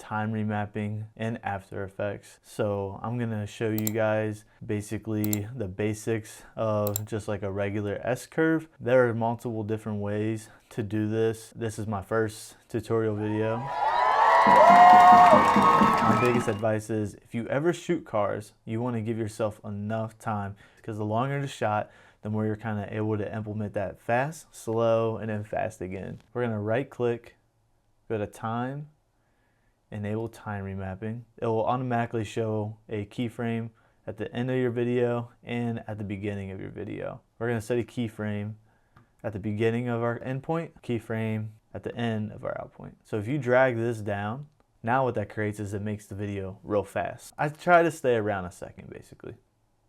time remapping in After Effects. So I'm gonna show you guys basically the basics of just like a regular S-curve. There are multiple different ways to do this. This is my first tutorial video. My biggest advice is if you ever shoot cars, you want to give yourself enough time, because the longer the shot, the more you're kind of able to implement that fast, slow, and then fast again. We're going to right click, go to time, enable time remapping. It will automatically show a keyframe at the end of your video and at the beginning of your video. We're going to set a keyframe at the beginning of our endpoint, keyframe at the end of our outpoint. So if you drag this down, now what that creates is it makes the video real fast. I try to stay around a second basically.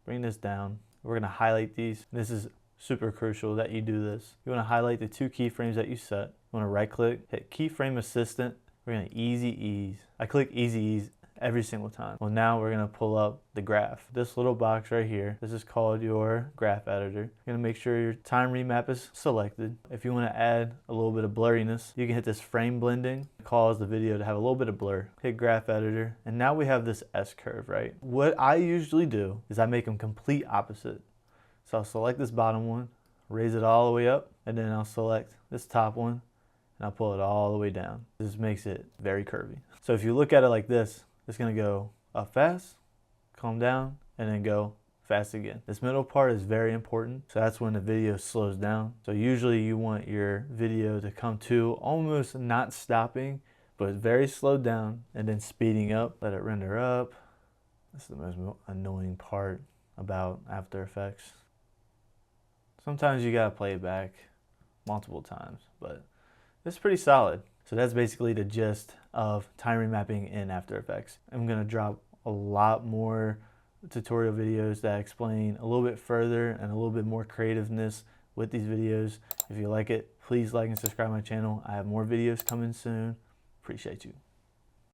Bring this down. We're gonna highlight these. This is super crucial that you do this. You wanna highlight the 2 keyframes that you set. You wanna right click, hit keyframe assistant. We're gonna easy ease. I click easy ease every single time. Well, now we're gonna pull up the graph. This little box right here, this is called your graph editor. You're gonna make sure your time remap is selected. If you wanna add a little bit of blurriness, you can hit this frame blending. It causes the video to have a little bit of blur. Hit graph editor, and now we have this S-curve, right? What I usually do is I make them complete opposite. So I'll select this bottom one, raise it all the way up, and then I'll select this top one, and I'll pull it all the way down. This makes it very curvy. So if you look at it like this, it's gonna go up fast, calm down, and then go fast again. This middle part is very important, so that's when the video slows down. So usually you want your video to come to almost not stopping, but very slowed down, and then speeding up. Let it render up. This is the most annoying part about After Effects. Sometimes you gotta play it back multiple times, but it's pretty solid. So that's basically the gist of time remapping in After Effects. I'm gonna drop a lot more tutorial videos that explain a little bit further and a little bit more creativeness with these videos. If you like it, please like and subscribe my channel. I have more videos coming soon. Appreciate you.